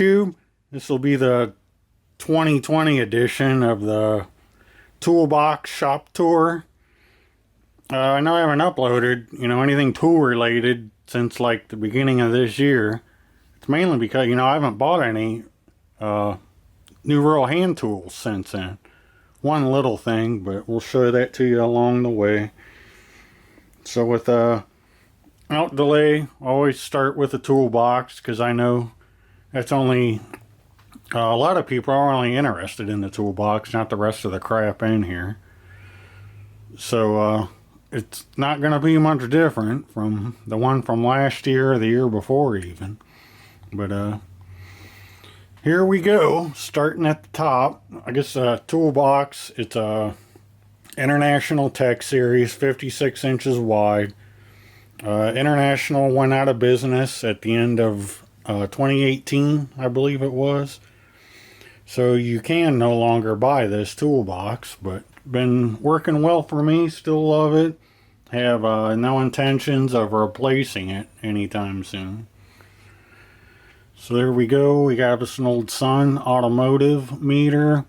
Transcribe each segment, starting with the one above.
YouTube. This will be the 2020 edition of the Toolbox shop tour. I know I haven't uploaded, anything tool related since like the beginning of this year. It's mainly because, I haven't bought any new real hand tools since then. One little thing, but we'll show that to you along the way. So without delay, I always start with the toolbox because I know that's only a lot of people are only interested in the toolbox, not the rest of the crap in here. So it's not going to be much different from the one from last year or the year before even. But here we go, starting at the top. I guess toolbox, it's a International Tech Series, 56 inches wide. International went out of business at the end of 2018, I believe it was. So you can no longer buy this toolbox, but been working well for me, still love it. Have no intentions of replacing it anytime soon. So there we go, we got us an old Sun automotive meter,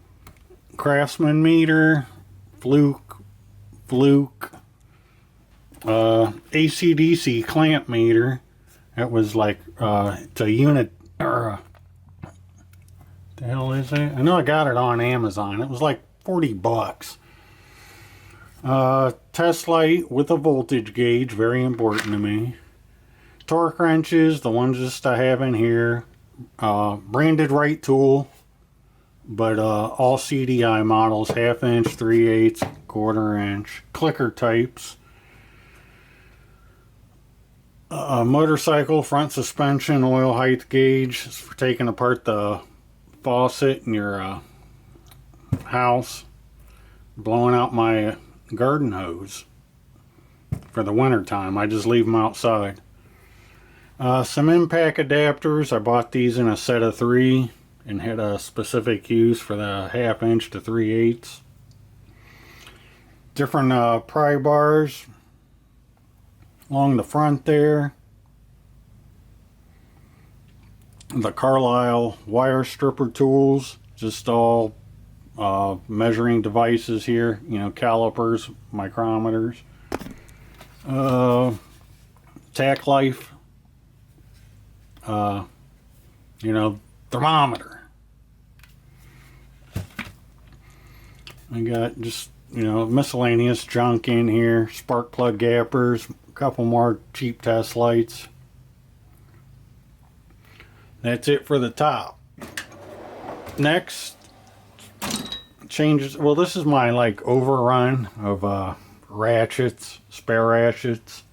Craftsman meter, Fluke, AC/DC clamp meter. That was like, it's a unit, or the hell is that? I know I got it on Amazon. It was like 40 bucks. Test light with a voltage gauge, very important to me. Torque wrenches, the ones just I have in here. Branded right tool, but all CDI models, 1/2 inch, 3/8, 1/4 inch. Clicker types. Motorcycle front suspension oil height gauge. It's for taking apart the faucet in your house. Blowing out my garden hose for the winter time. I just leave them outside. Some impact adapters. I bought these in a set of 3 and had a specific use for the 1/2 inch to 3/8. Different pry bars along the front there. The Carlile wire stripper tools, just all measuring devices here, calipers, micrometers. Tack life, thermometer. I got just, miscellaneous junk in here, spark plug gappers, a couple more cheap test lights. That's it for the top. Next, changes. Well, this is my like overrun of ratchets, spare ratchets.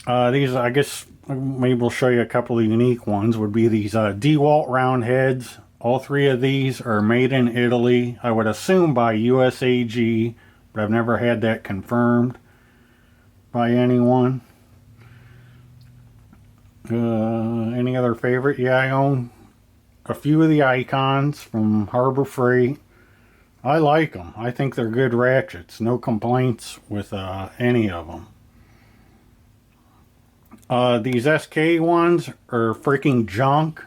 These, I guess, maybe we'll show you a couple of unique ones. Would be these DeWalt round heads. All 3 of these are made in Italy. I would assume by USAG, but I've never had that confirmed by anyone. Any other favorite? Yeah, I own a few of the Icons from Harbor Freight. I like them. I think they're good ratchets. No complaints with any of them. These SK ones are freaking junk.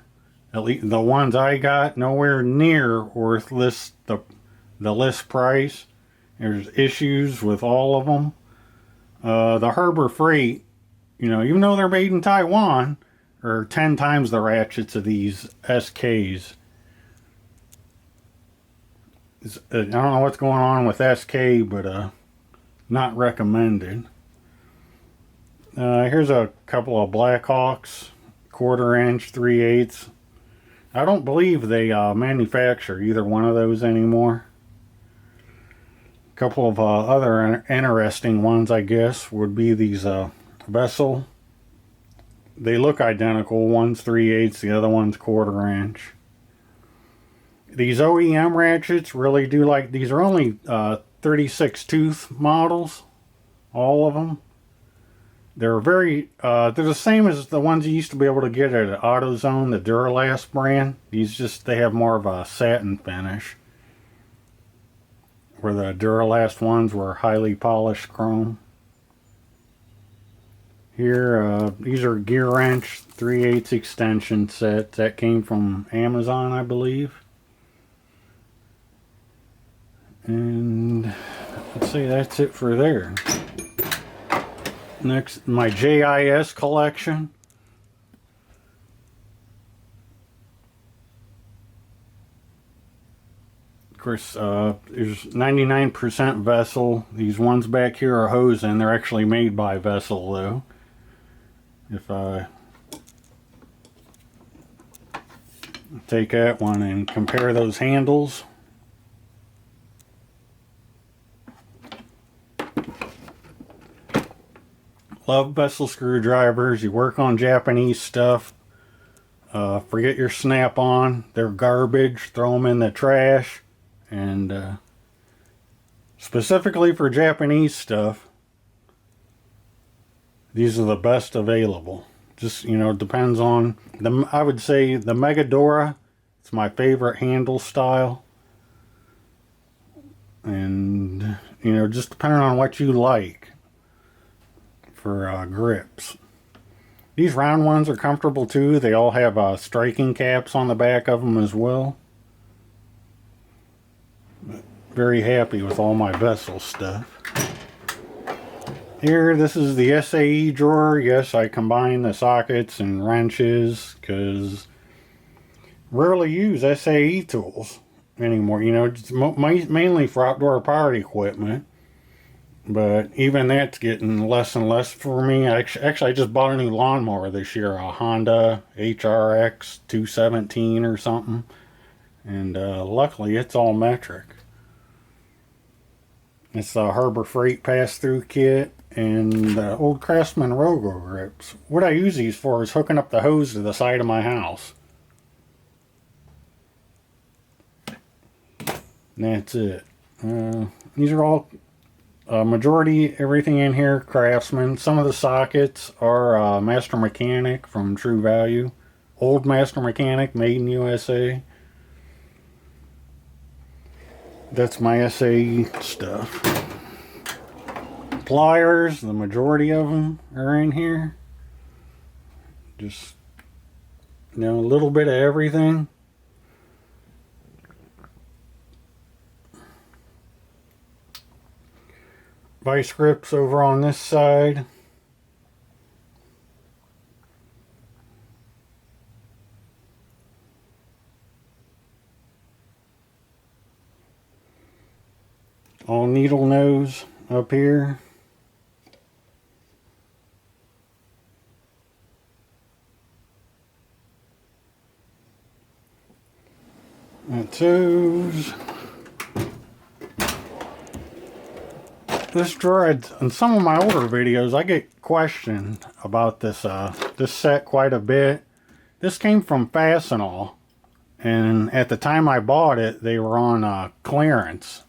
At least the ones I got, nowhere near worth the list price. There's issues with all of them. The Harbor Freight, even though they're made in Taiwan, are 10 times the ratchets of these SKs. I don't know what's going on with SK, but not recommended. Here's a couple of Blackhawks, 1/4 inch, 3/8. I don't believe they manufacture either one of those anymore. A couple of other interesting ones, I guess, would be these Vessel. They look identical. One's 3/8, the other one's 1/4 inch. These OEM ratchets really do like, these are only 36 tooth models, all of them. They're they're the same as the ones you used to be able to get at AutoZone, the Duralast brand. They have more of a satin finish. Where the Duralast ones were highly polished chrome. Here, these are Gearwrench 3/8 extension sets that came from Amazon, I believe. And let's see, that's it for there. Next, my JIS collection. Of course, there's 99% Vessel. These ones back here are Hosen. They're actually made by Vessel, though. If I take that one and compare those handles. Love Vessel screwdrivers. You work on Japanese stuff. Forget your snap-on. They're garbage. Throw them in the trash. And specifically for Japanese stuff, these are the best available. Just, you know, depends on the, I would say the Megadora. It's my favorite handle style. And, you know, just depending on what you like for grips. These round ones are comfortable too. They all have striking caps on the back of them as well. But very happy with all my Vessel stuff. Here, this is the Sae Drawer. Yes, I combine the sockets and wrenches because rarely use Sae tools anymore. You know, it's mainly for outdoor power equipment. But even that's getting less and less for me. Actually, I just bought a new lawnmower this year, a Honda HRX 217 or something. And luckily, it's all metric. It's the Harbor Freight pass-through kit and the old Craftsman Rogo grips. What I use these for is hooking up the hose to the side of my house. And that's it. These are all... majority, everything in here, Craftsman. Some of the sockets are Master Mechanic from True Value. Old Master Mechanic, made in USA. That's my Sae stuff. Pliers, the majority of them are in here. Just, you know, a little bit of everything. Vice grips over on this side. All needle nose up here. That's those. This drawer, in some of my older videos, I get questioned about this this set quite a bit. This came from Fastenal, and at the time I bought it, they were on clearance,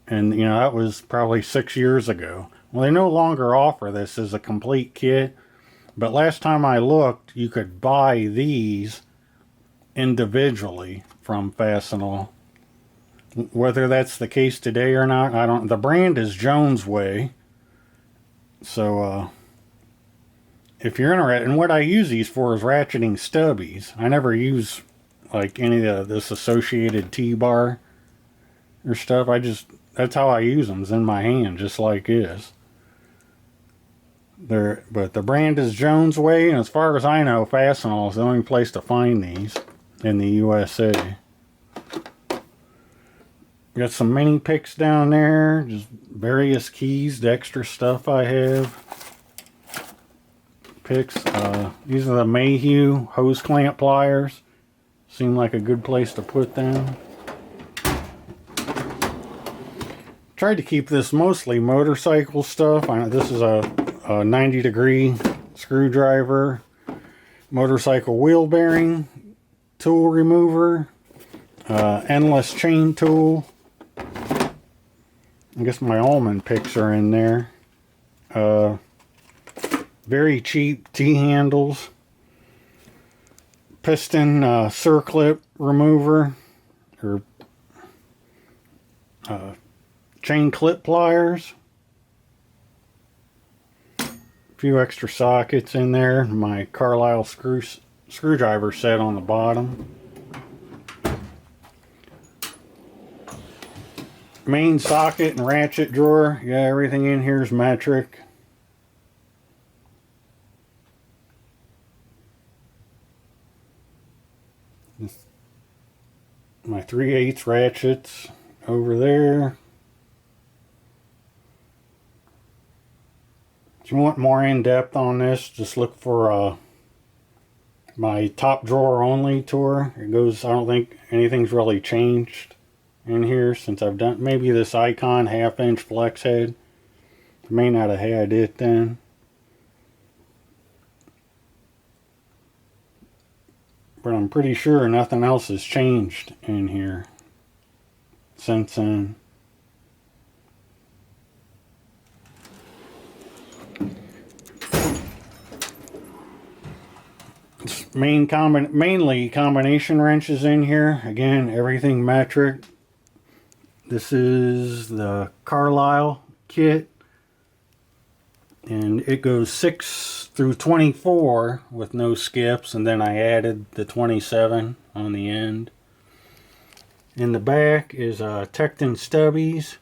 and you know that was probably 6 years ago. Well, they no longer offer this as a complete kit, but last time I looked, you could buy these individually from Fastenal. Whether that's the case today or not, I don't. The brand is Jones Way. So, if you're interested, and what I use these for is ratcheting stubbies. I never use like any of this associated T-bar or stuff. That's how I use them, is in my hand, just like this. But the brand is Jones Way, and as far as I know, Fastenal is the only place to find these in the USA. Got some mini picks down there, just various keys, the extra stuff I have. Picks, these are the Mayhew hose clamp pliers. Seem like a good place to put them. Tried to keep this mostly motorcycle stuff. This is a 90-degree screwdriver, motorcycle wheel bearing, tool remover, endless chain tool. I guess my almond picks are in there. Very cheap T-handles. Piston circlip remover. Or chain clip pliers. few extra sockets in there. My Carlile screwdriver set on the bottom. Main socket and ratchet drawer. Yeah, everything in here is metric. My 3/8 ratchets over there. If you want more in-depth on this, just look for my top drawer only tour. It goes, I don't think anything's really changed in here since I've done, maybe this Icon 1/2-inch flex head. I may not have had it then. But I'm pretty sure nothing else has changed in here since then. It's mainly combination wrenches in here. Again, everything metric. This is the Carlile Kit, and it goes 6 through 24 with no skips, and then I added the 27 on the end. In the back is Tecton stubbies.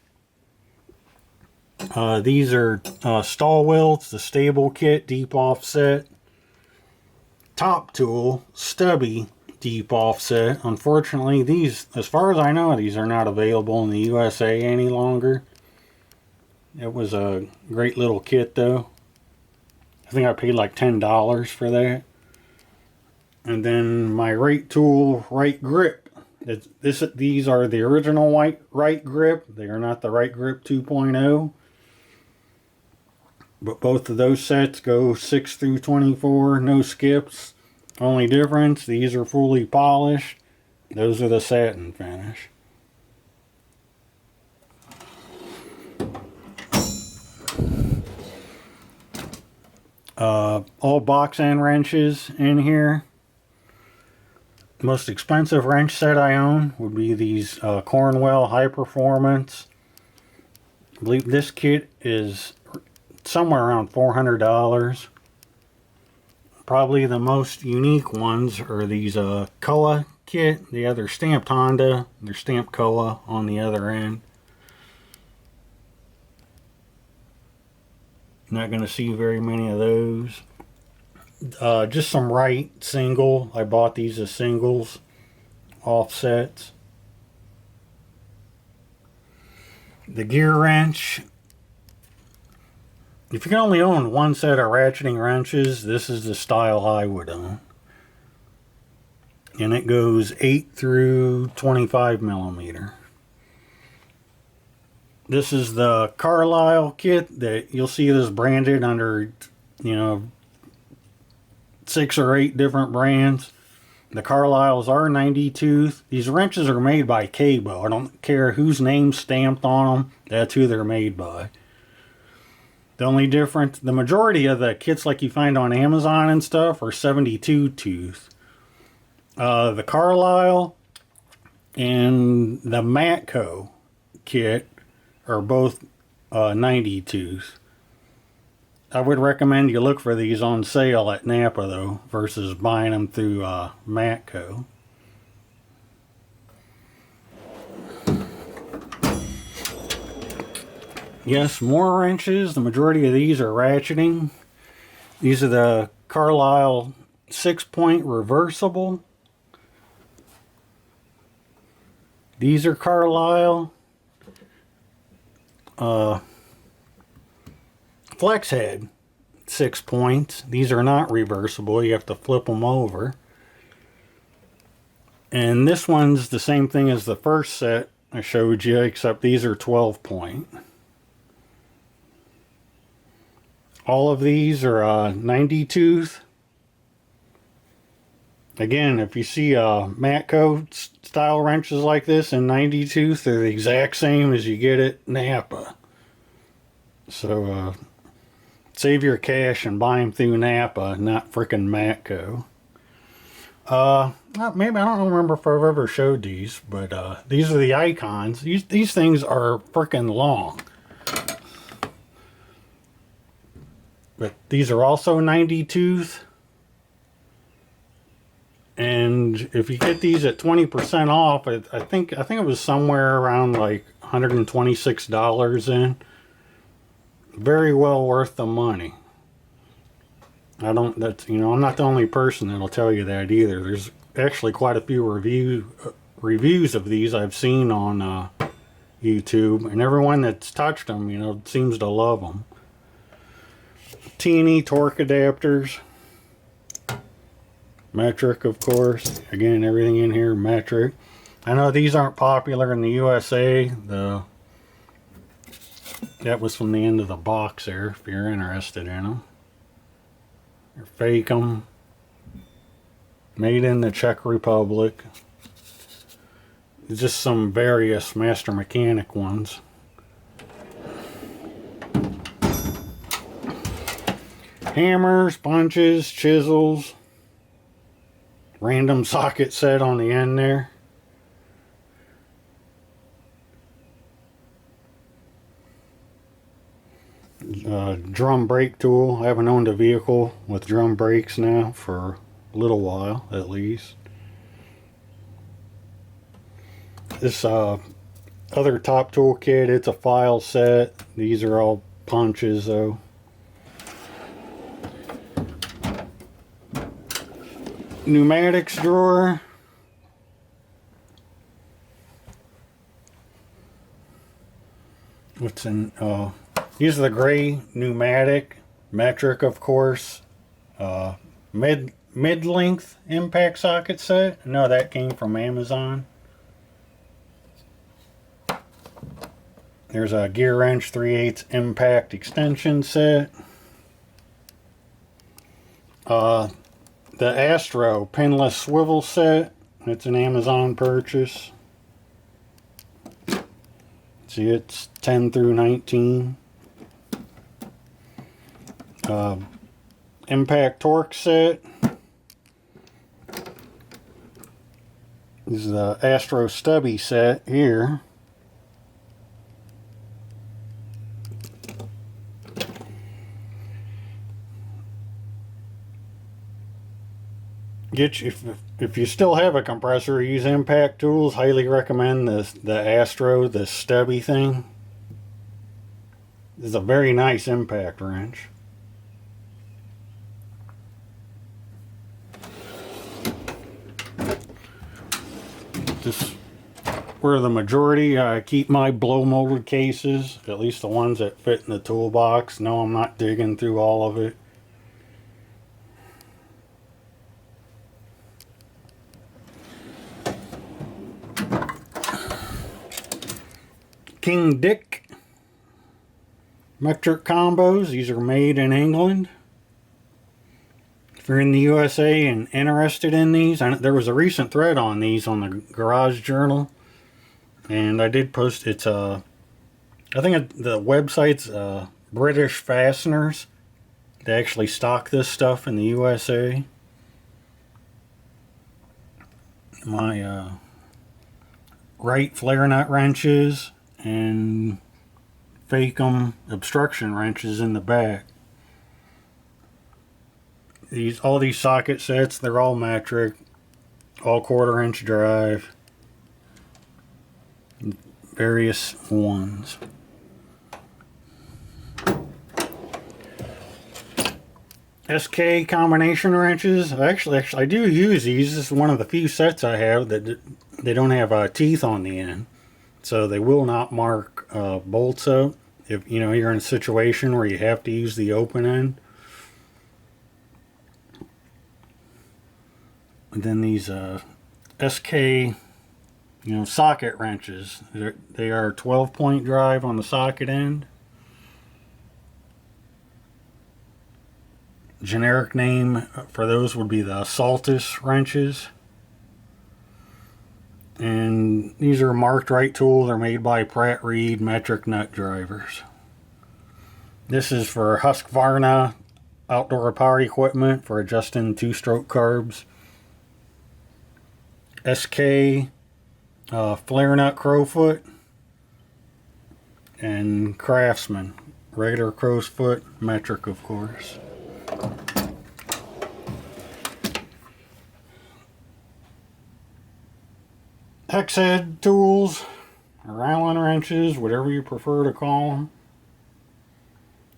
These are stall wheels, the stable kit, deep offset. Top tool, stubby, deep offset. Unfortunately, these, as far as I know, these are not available in the USA any longer. It was a great little kit though. I think I paid like $10 for that. And then my right tool, right grip. These are the original right grip. They are not the right grip 2.0. But both of those sets go 6 through 24, no skips. Only difference, these are fully polished. Those are the satin finish. All box end wrenches in here. The most expensive wrench set I own would be these Cornwell High Performance. I believe this kit is somewhere around $400. Probably the most unique ones are these Koa kit. The other stamped Honda, they're stamped Koa on the other end. Not going to see very many of those. Just some right single. I bought these as singles, offsets. The Gearwrench. If you can only own one set of ratcheting wrenches, this is the style I would own. And it goes 8 through 25 millimeter. This is the Carlile Kit that you'll see this branded under, 6 or 8 different brands. The Carliles are 90 tooth. These wrenches are made by Cabo. I don't care whose name's stamped on them. That's who they're made by. The only difference, the majority of the kits like you find on Amazon and stuff are 72 tooth. The Carlile and the Matco kit are both 90 tooth. I would recommend you look for these on sale at Napa though, versus buying them through Matco. Yes, more wrenches. The majority of these are ratcheting. These are the Carlile 6-point reversible. These are Carlile flex head 6 points. These are not reversible. You have to flip them over. And this one's the same thing as the first set I showed you, except these are 12-point. All of these are 90 tooth. Again, if you see Matco style wrenches like this in 90 tooth, they're the exact same as you get at Napa. So save your cash and buy them through Napa, not frickin' Matco. Maybe I don't remember if I've ever showed these, but these are the icons. These things are frickin' long. But these are also 90 tooth. And if you get these at 20% off, I think it was somewhere around like $126 in. Very well worth the money. I'm not the only person that'll tell you that either. There's actually quite a few reviews of these I've seen on YouTube, and everyone that's touched them, seems to love them. T&E torque adapters. Metric, of course. Again, everything in here metric. I know these aren't popular in the USA. That was from the end of the box there, if you're interested in them. Or fake them. Made in the Czech Republic. Just some various master mechanic ones. Hammers, punches, chisels. Random socket set on the end there. Drum brake tool. I haven't owned a vehicle with drum brakes now for a little while at least. This other top tool kit, it's a file set. These are all punches though. Pneumatics drawer. What's in these are the gray pneumatic metric, of course. Mid-length impact socket set. No, that came from Amazon. There's a Gearwrench 3/8 impact extension set. The Astro pinless swivel set. It's an Amazon purchase. See, it's 10 through 19. Impact torque set. This is the Astro stubby set here. If you still have a compressor, use impact tools. Highly recommend the Astro, the stubby thing. This is a very nice impact wrench. Just where the majority I keep my blow molded cases, at least the ones that fit in the toolbox. No, I'm not digging through all of it. King Dick metric combos. These are made in England. If you're in the USA and interested in these, there was a recent thread on these on the Garage Journal, and I did post. It's I think the website's British Fasteners. They actually stock this stuff in the USA. My right flare nut wrenches and fake 'em obstruction wrenches in the back. All these socket sets, they're all metric, all 1/4 inch drive, various ones. SK combination wrenches. Actually, I do use these. This is one of the few sets I have that they don't have teeth on the end, so they will not mark bolts up if you're in a situation where you have to use the open end. And then these SK socket wrenches. They are 12-point drive on the socket end. Generic name for those would be the Saltus wrenches. And these are marked right tool. They're made by Pratt Reed metric nut drivers. This is for Husqvarna outdoor power equipment for adjusting 2-stroke carbs. SK flare nut crowfoot and Craftsman Regular crow's foot, metric of course. Hex head tools, or Allen wrenches, whatever you prefer to call them.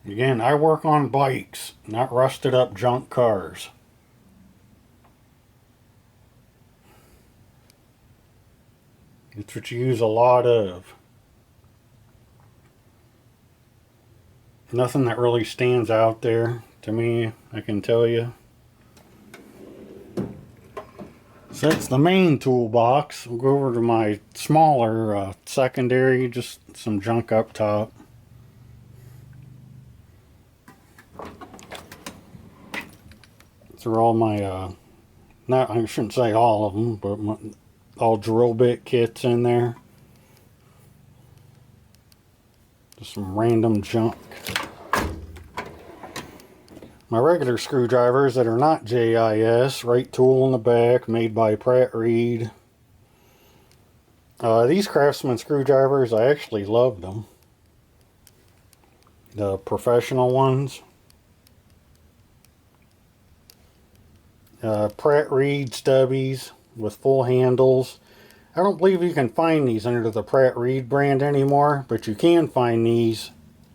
Again, I work on bikes, not rusted up junk cars. It's what you use a lot of. Nothing that really stands out there to me, I can tell you. So that's the main toolbox. We'll go over to my smaller secondary, just some junk up top. These are all my, not, I shouldn't say all of them, but all drill bit kits in there. Just some random junk. My regular screwdrivers that are not JIS, right tool in the back, made by Pratt Reed. These Craftsman screwdrivers, I actually loved them. The professional ones. Pratt Reed stubbies with full handles. I don't believe you can find these under the Pratt Reed brand anymore, but you can find these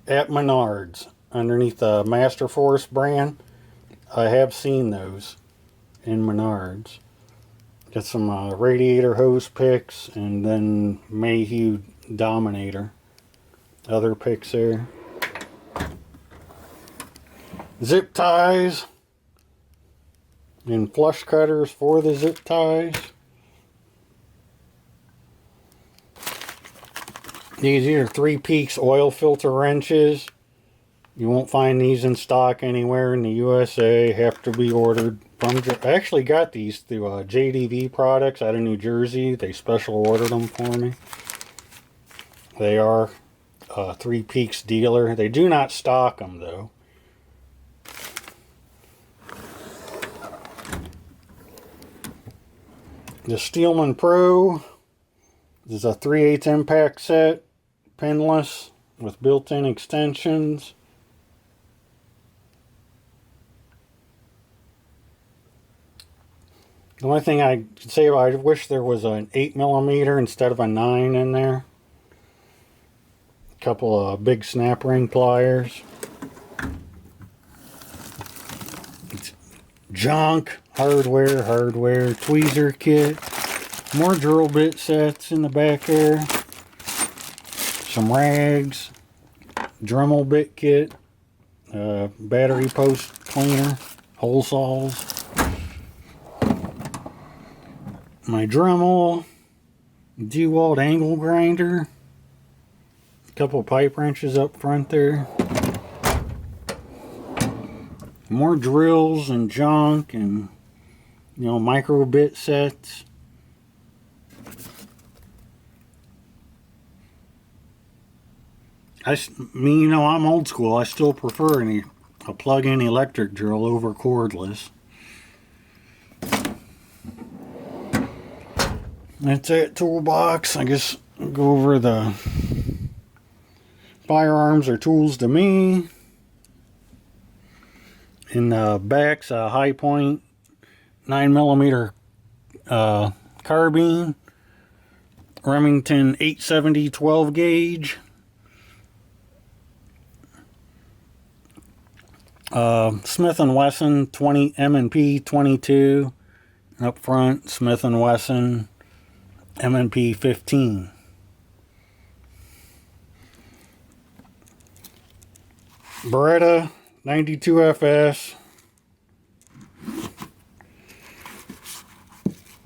at Menards underneath the Master Force brand. I have seen those in Menards. Got some radiator hose picks, and then Mayhew Dominator. Other picks there. Zip ties. And flush cutters for the zip ties. These are 3 Peaks oil filter wrenches. You won't find these in stock anywhere in the USA. Have to be ordered from... I actually got these through JDV Products out of New Jersey. They special ordered them for me. They are 3 Peaks dealer. They do not stock them though. The Steelman Pro. This is a 3/8 impact set. Pinless with built-in extensions. The only thing I could say, I wish there was an 8mm instead of a 9 in there. A couple of big snap ring pliers. It's junk, hardware, tweezer kit. More drill bit sets in the back there. Some rags. Dremel bit kit. Battery post cleaner. Hole saws. My Dremel, DeWalt angle grinder, a couple pipe wrenches up front there, more drills and junk and, you know, micro bit sets. You know, I'm old school. I still prefer a plug-in electric drill over cordless. That's it, toolbox. I guess I'll go over the firearms or tools to me. In the back's a High Point 9mm carbine, Remington 870 12 gauge, Smith & Wesson 20 M&P 22 up front, Smith & Wesson M&P 15. Beretta 92FS.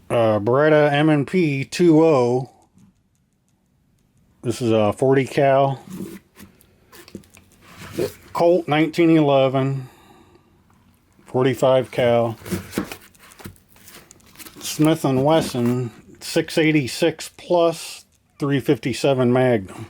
Beretta M&P 20. This is a 40 cal. Colt 1911. 45 cal. Smith & Wesson 686 plus 357 Magnum.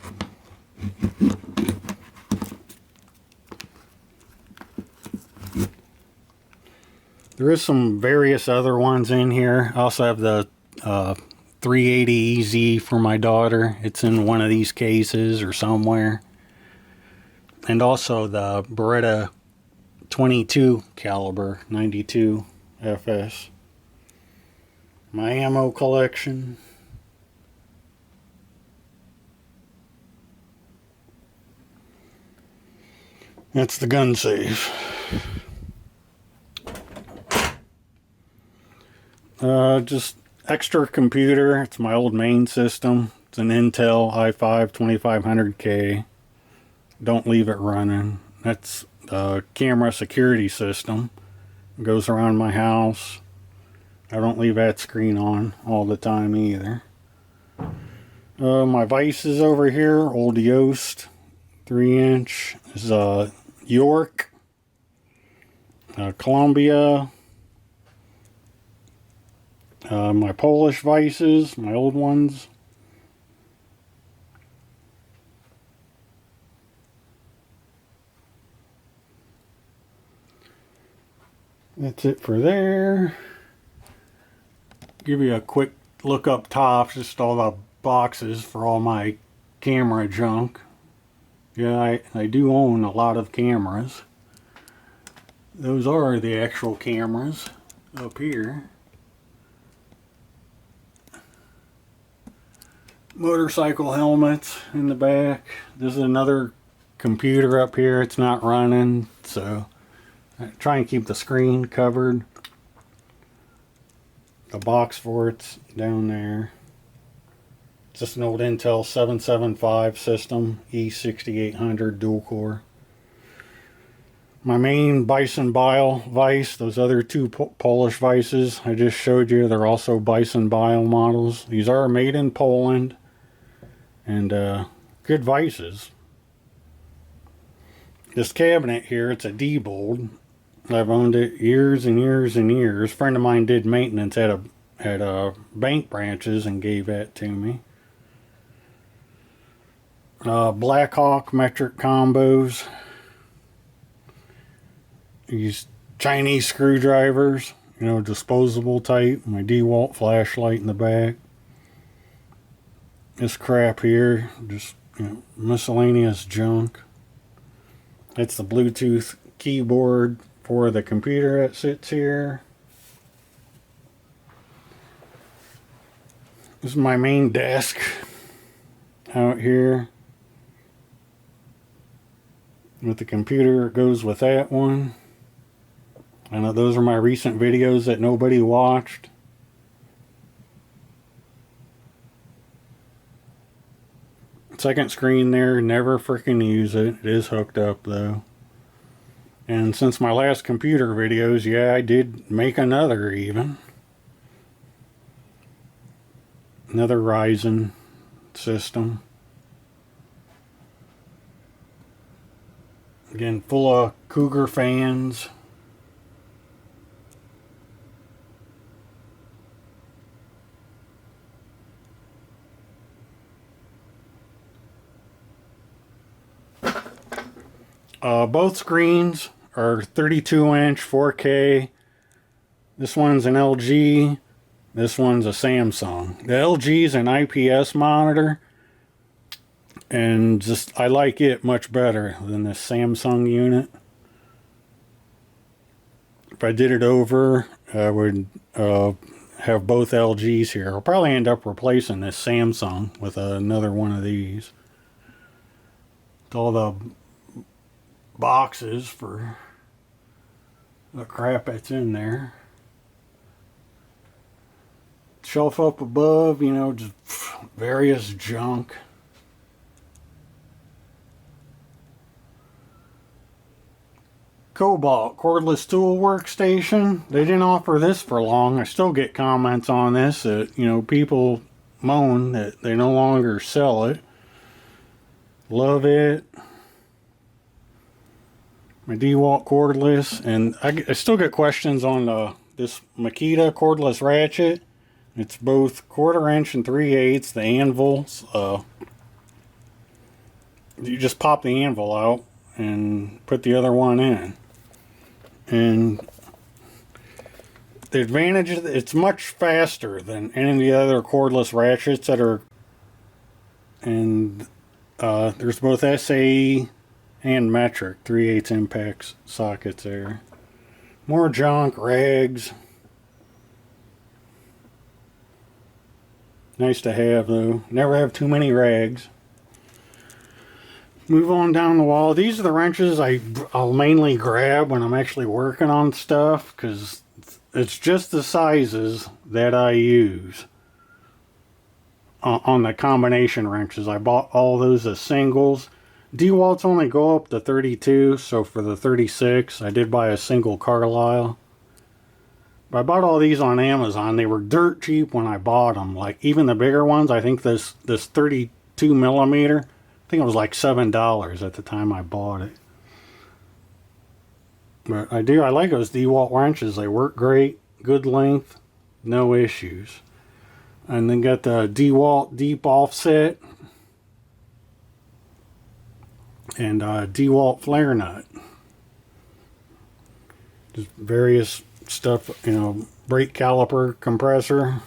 There is some various other ones in here. I also have the 380 EZ for my daughter. It's in one of these cases or somewhere. and also the Beretta 22 caliber 92 FS. My ammo collection. That's the gun safe. Just extra computer. It's my old main system. It's an Intel i5 2500K. Don't leave it running. That's the camera security system. It goes around my house. I don't leave that screen on all the time either. My vices over here. Old Yost 3-inch. This is York. Columbia. My Polish vices, my old ones. That's it for there. Give you a quick look up top, just all the boxes for all my camera junk. Yeah, I do own a lot of cameras. Those are the actual cameras up here. Motorcycle helmets in the back. This is another computer up here. It's not running, so I try and keep the screen covered. The box for it's down there. It's just an old Intel 775 system, E6800 dual core. My main Bison Bile vise, those other two Polish vices I just showed you, they're also Bison Bile models. These are made in Poland. And good vices. This cabinet here, it's a Diebold. I've owned it years and years and years. A friend of mine did maintenance at bank branches and gave that to me. Blackhawk metric combos. These Chinese screwdrivers, you know, disposable type. My DeWalt flashlight in the back. This crap here, just, you know, miscellaneous junk. It's the Bluetooth keyboard for the computer that sits here. This is my main desk out here. With the computer, it goes with that one. I know those are my recent videos that nobody watched. Second screen there, never freaking use it. It is hooked up though. And since my last computer videos, yeah, I did make another even. Another Ryzen system. Again, full of Cougar fans. Both screens are 32-inch 4K. This one's an LG. This one's a Samsung. The LG is an IPS monitor. And just, I like it much better than this Samsung unit. If I did it over, I would have both LGs here. I'll probably end up replacing this Samsung with another one of these. With all the boxes for the crap that's in there. Shelf up above, you know, just various junk. Cobalt cordless tool workstation. They didn't offer this for long. I still get comments on this that, you know, people moan that they no longer sell it. Love it. My DeWalt cordless, and I still get questions on this Makita cordless ratchet. It's both 1/4 inch and 3/8. The anvils, you just pop the anvil out and put the other one in. And the advantage is it's much faster than any of the other cordless ratchets that are. And there's both SAE and metric 3/8 impact sockets there. More junk, rags. Nice to have though. Never have too many rags. Move on down the wall. These are the wrenches I'll mainly grab when I'm actually working on stuff, because it's just the sizes that I use on the combination wrenches. I bought all those as singles. DeWalt's only go up to 32, so for the 36 I did buy a single Carlile. But I bought all these on Amazon. They were dirt cheap when I bought them. Like even the bigger ones, I think this 32 millimeter, I think it was like $7 at the time I bought it. But I like those DeWalt wrenches. They work great, good length, no issues. And then got the DeWalt deep offset and DeWalt flare nut. Just various stuff, you know, brake caliper, compressor.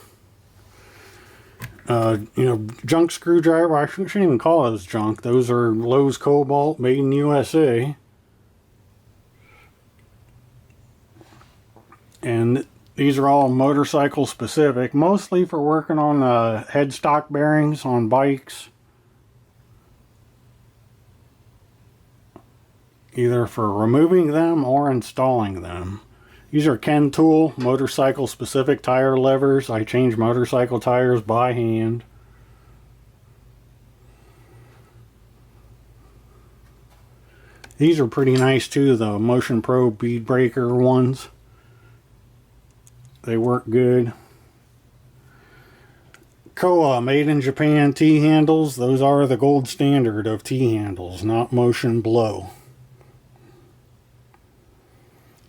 You know, junk screwdriver. I shouldn't even call those junk. Those are Lowe's Cobalt, made in USA. And these are all motorcycle specific, mostly for working on headstock bearings on bikes. Either for removing them or installing them. These are Ken Tool motorcycle specific tire levers. I change motorcycle tires by hand. These are pretty nice too, the Motion Pro bead breaker ones. They work good. Koa made in Japan T-handles. Those are the gold standard of T-handles, not Motion Blow.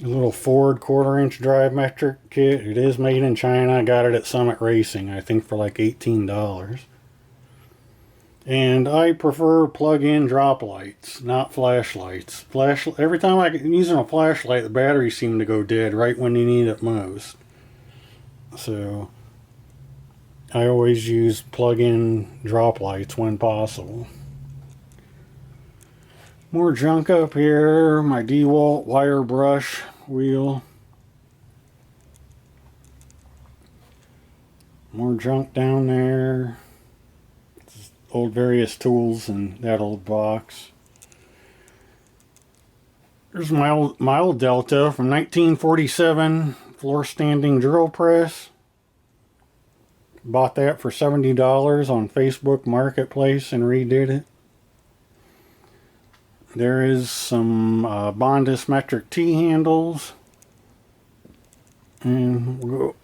A little Ford 1/4-inch drive metric kit. It is made in China. I got it at Summit Racing, I think for like $18. And I prefer plug-in drop lights, not flashlights. Every time I'm using a flashlight, the batteries seem to go dead right when you need it most. So I always use plug-in drop lights when possible. More junk up here. My DeWalt wire brush wheel. More junk down there. Old various tools in that old box. There's my old Delta from 1947 floor standing drill press. Bought that for $70 on Facebook Marketplace and redid it. There is some Bondus metric T-handles. And we'll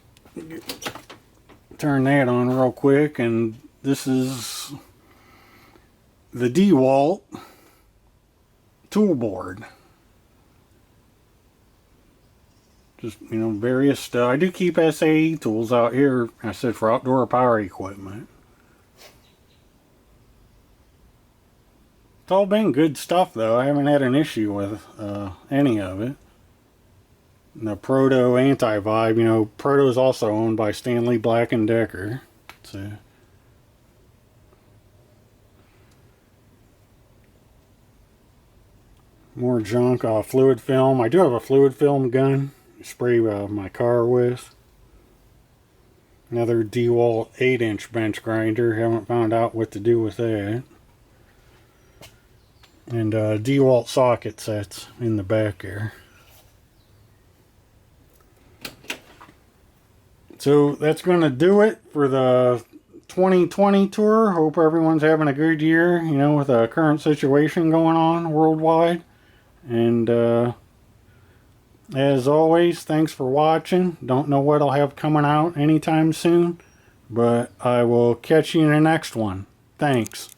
turn that on real quick. And this is the DeWalt tool board. Just, you know, various stuff. I do keep SAE tools out here, I said, for outdoor power equipment. It's all been good stuff though. I haven't had an issue with any of it. And the Proto Anti-Vibe, you know, Proto is also owned by Stanley Black & Decker. So more junk, fluid film. I do have a fluid film gun to spray my car with. Another DeWalt 8-inch bench grinder. Haven't found out what to do with that. And DeWalt socket sets in the back there. So that's going to do it for the 2020 tour. Hope everyone's having a good year, you know, with the current situation going on worldwide. And as always, thanks for watching. Don't know what I'll have coming out anytime soon, but I will catch you in the next one. Thanks.